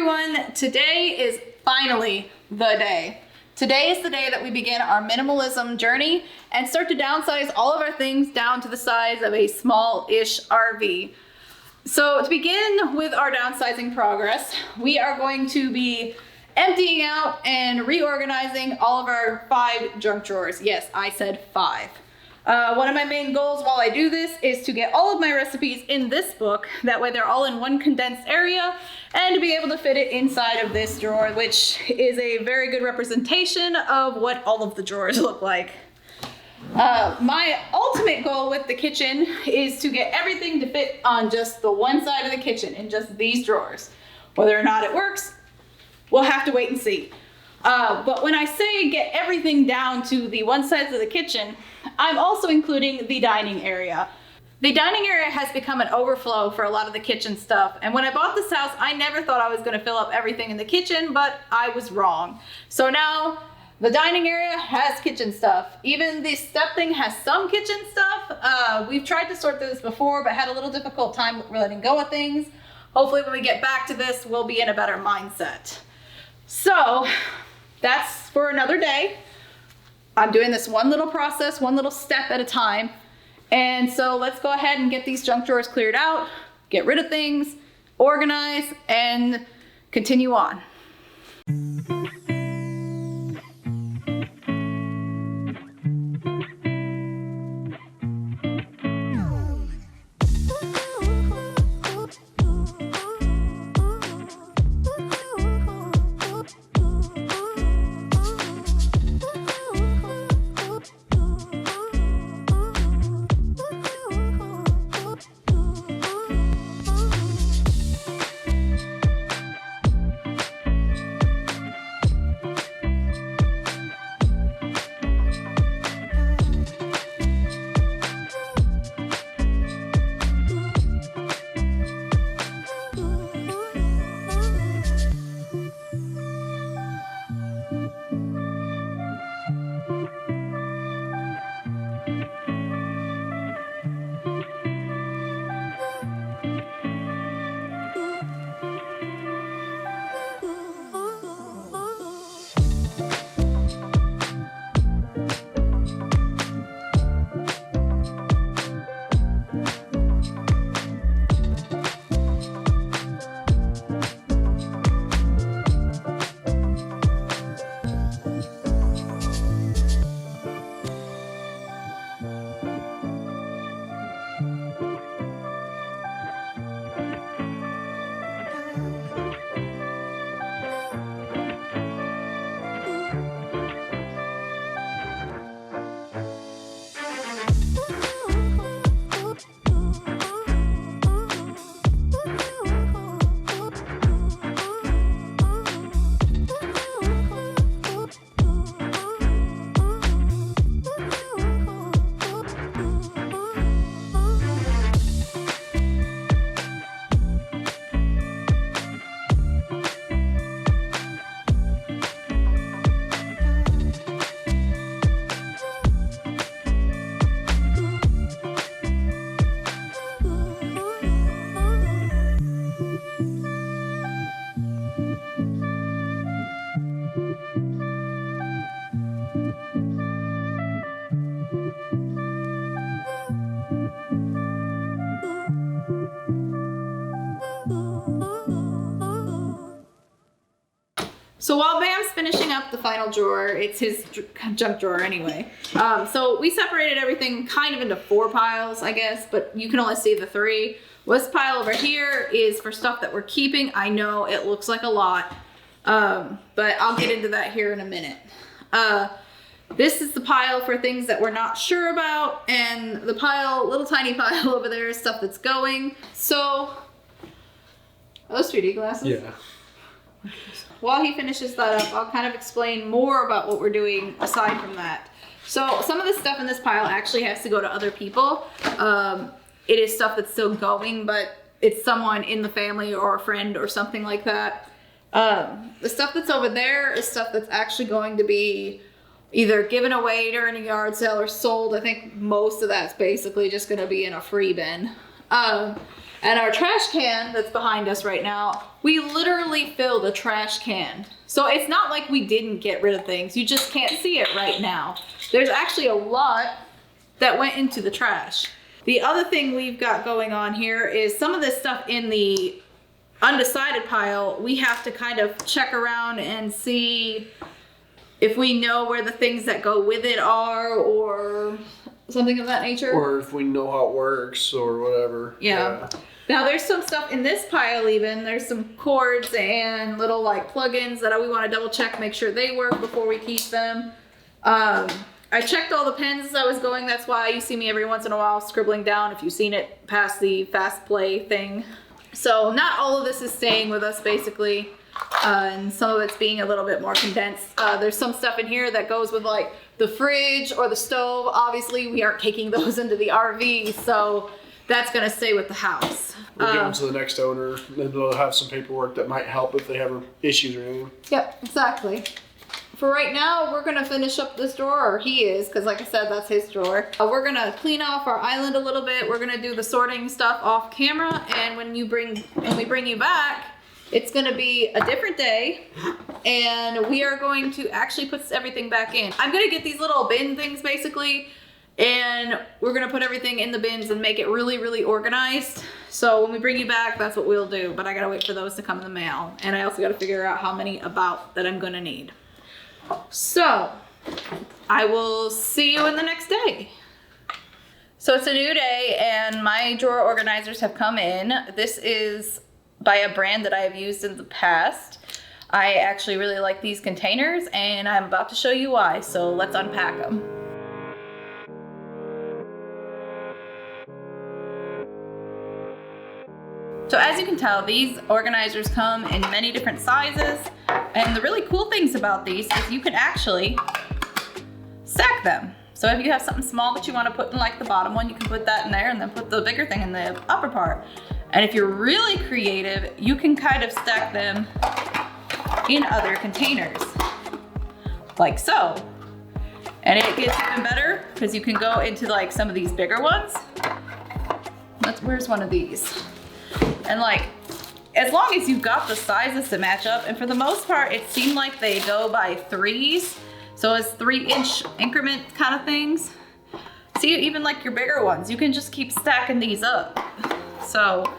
everyone, today is finally the day. Today is the day that we begin our minimalism journey and start to downsize all of our things down to the size of a small-ish RV. So to begin with our downsizing progress, we are going to be emptying out and reorganizing all of our 5 junk drawers. Yes, I said 5. One of my main goals while I do this is to get all of my recipes in this book. That way they're all in one condensed area and to be able to fit it inside of this drawer, which is a very good representation of what all of the drawers look like. My ultimate goal with the kitchen is to get everything to fit on just the one side of the kitchen in just these drawers. Whether or not it works, we'll have to wait and see. But when I say get everything down to the one side of the kitchen, I'm also including the dining area. The dining area has become an overflow for a lot of the kitchen stuff. And when I bought this house, I never thought I was going to fill up everything in the kitchen, but I was wrong. So now the dining area has kitchen stuff. Even the step thing has some kitchen stuff. We've tried to sort through this before, but had a little difficult time letting go of things. Hopefully when we get back to this, we'll be in a better mindset. So that's for another day. I'm doing this one little process, one little step at a time. And so let's go ahead and get these junk drawers cleared out, get rid of things, organize, and continue on. So while Bam's finishing up the final drawer, it's his junk drawer anyway. So we separated everything kind of into 4 piles, I guess, but you can only see the 3. This pile over here is for stuff that we're keeping. I know it looks like a lot, but I'll get into that here in a minute. This is the pile for things that we're not sure about, and the pile, little tiny pile over there is stuff that's going. So, are those 3D glasses? Yeah. While he finishes that up, I'll kind of explain more about what we're doing aside from that. So some of the stuff in this pile actually has to go to other people. It is stuff that's still going, but it's someone in the family or a friend or something like that. The stuff that's over there is stuff that's actually going to be either given away during a yard sale or sold. I think most of that's basically just going to be in a free bin. And our trash can that's behind us right now, we literally literally filled a trash can. So it's not like we didn't get rid of things. You just can't see it right now. There's actually a lot that went into the trash. The other thing we've got going on here is some of this stuff in the undecided pile, we have to kind of check around and see if we know where the things that go with it are or something of that nature. Or if we know how it works or whatever. Yeah. Now there's some stuff in this pile even. There's some cords and little like plugins that we want to double check, make sure they work before we keep them. I checked all the pens as I was going. That's why you see me every once in a while scribbling down if you've seen it past the fast play thing. So not all of this is staying with us basically. And some of it's being a little bit more condensed. There's some stuff in here that goes with like the fridge or the stove. Obviously we aren't taking those into the RV, so that's gonna stay with the house. We'll give them to the next owner, and they'll have some paperwork that might help if they have issues or anything. Yep, exactly. For right now, we're gonna finish up this drawer, or he is, because like I said, that's his drawer. We're gonna clean off our island a little bit. We're gonna do the sorting stuff off camera, and when we bring you back, it's gonna be a different day, and we are going to actually put everything back in. I'm gonna get these little bin things basically, and we're gonna put everything in the bins and make it really, really organized. So when we bring you back, that's what we'll do, but I gotta wait for those to come in the mail. And I also gotta figure out how many about that I'm gonna need. So I will see you in the next day. So it's a new day and my drawer organizers have come in. This is by a brand that I have used in the past. I actually really like these containers and I'm about to show you why. So let's unpack them. So as you can tell, these organizers come in many different sizes. And the really cool things about these is you can actually stack them. So if you have something small that you want to put in like the bottom one, you can put that in there and then put the bigger thing in the upper part. And if you're really creative, you can kind of stack them in other containers, like so. And it gets even better because you can go into like some of these bigger ones. Where's one of these? And like, as long as you've got the sizes to match up, and for the most part, it seemed like they go by threes. So it's 3-inch increment kind of things. See, even like your bigger ones, you can just keep stacking these up. So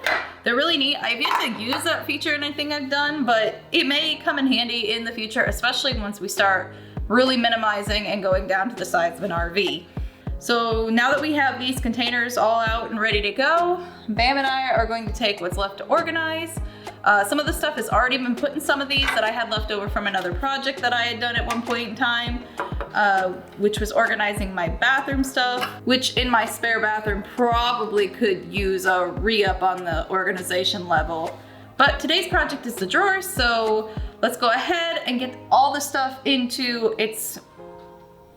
they're really neat. I've yet to use that feature in anything I've done, but it may come in handy in the future, especially once we start really minimizing and going down to the size of an RV. So now that we have these containers all out and ready to go, Bam and I are going to take what's left to organize. Some of the stuff has already been put in some of these that I had left over from another project that I had done at one point in time, which was organizing my bathroom stuff, which in my spare bathroom probably could use a re-up on the organization level. But today's project is the drawers, so let's go ahead and get all the stuff into its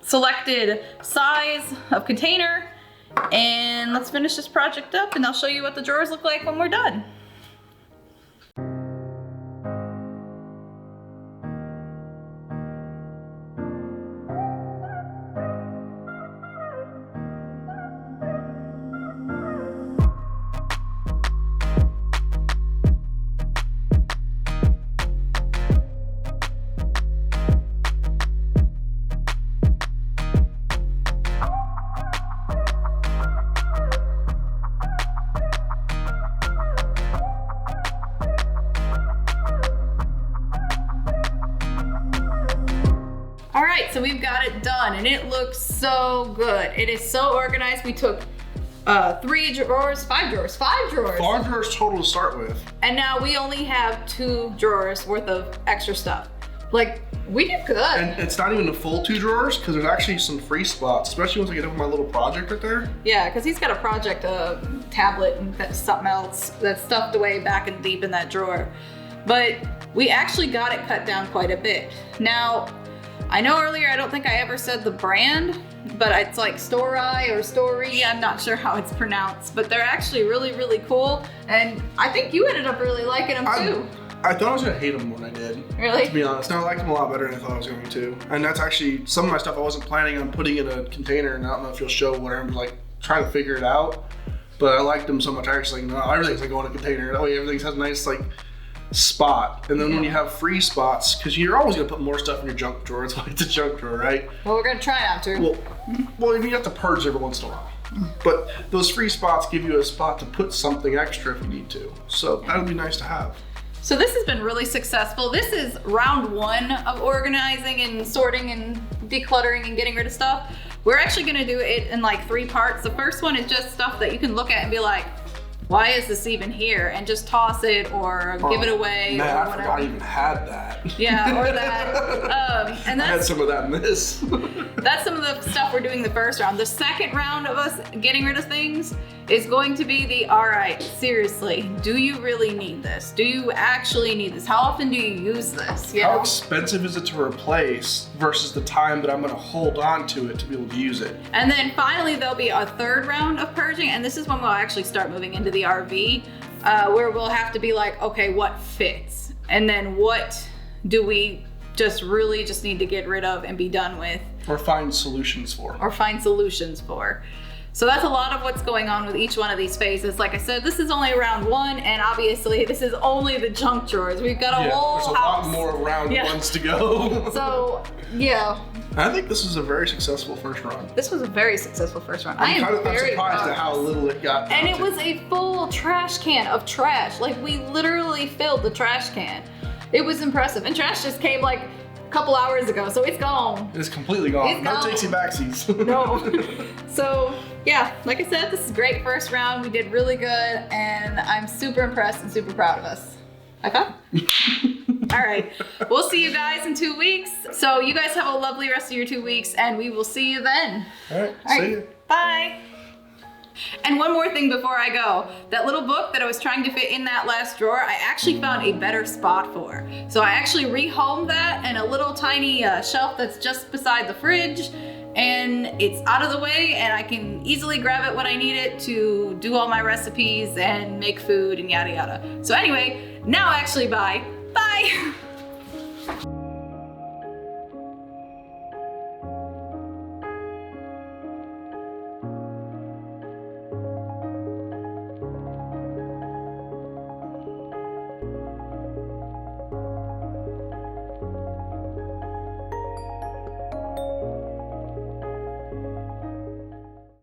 selected size of container, and let's finish this project up and I'll show you what the drawers look like when we're done. All right, so we've got it done and it looks so good. It is so organized. We took 5 drawers total to start with. And now we only have 2 drawers worth of extra stuff. Like, we did good. And it's not even the full 2 drawers because there's actually some free spots, especially once I get up with my little project right there. Yeah, because he's got a project, a tablet and something else that's stuffed away back and deep in that drawer. But we actually got it cut down quite a bit. Now, I know earlier I don't think I ever said the brand, but it's like STORi or STORi, I'm not sure how it's pronounced, but they're actually really, really cool. And I think you ended up really liking them too. I thought I was gonna hate them when I did. Really? To be honest. No, I liked them a lot better than I thought I was going to. And that's actually some of my stuff I wasn't planning on putting in a container, and I don't know if you'll show what I'm like trying to figure it out. But I liked them so much, I actually like, no, everything's like going in a container. That way everything has a nice like spot. And then when you have free spots, because you're always gonna put more stuff in your junk drawer. It's like the junk drawer, right? Well, we're gonna try not to. Well, you have to purge every once in a while. But those free spots give you a spot to put something extra if you need to. So that would be nice to have. So this has been really successful. This is round 1 of organizing and sorting and decluttering and getting rid of stuff. We're actually gonna do it in like 3 parts. The first one is just stuff that you can look at and be like, why is this even here? And just toss it or give it away. Man, or I whatever. forgot I even had that. Yeah, or that. And I had that's some of that in this. that's some of the stuff we're doing the first round. The second round of us getting rid of things is going to be the, all right, seriously, do you really need this? Do you actually need this? How often do you use this? You How know? expensive is it to replace versus the time that I'm gonna hold on to it to be able to use it? And then finally, there'll be a third round of purging, and this is when we'll actually start moving into the RV, where we'll have to be like, okay, what fits? And then what do we just really just need to get rid of and be done with? Or find solutions for. Or find solutions for. So that's a lot of what's going on with each one of these phases. Like I said, this is only round 1, and obviously this is only the junk drawers. We've got a whole there's a house. lot more round ones to go. So, yeah. I think this was a very successful first run. This was a very successful first round. I'm very surprised proud. at how little it got. And it was a full trash can of trash. Like, we literally filled the trash can. It was impressive. And trash just came like a couple hours ago, so it's gone. It's completely gone. It's No gone. takesy backsies. No. So, yeah, like I said, this is a great first round. We did really good, and I'm super impressed and super proud of us. High five. All right. We'll see you guys in 2 weeks. So you guys have a lovely rest of your 2 weeks, and we will see you then. All right. All See right. ya. Bye. And one more thing before I go. That little book that I was trying to fit in that last drawer, I actually found a better spot for. So I actually rehomed that in a little tiny shelf that's just beside the fridge. And it's out of the way, and I can easily grab it when I need it to do all my recipes and make food and yada yada. So anyway, now actually bye. Bye.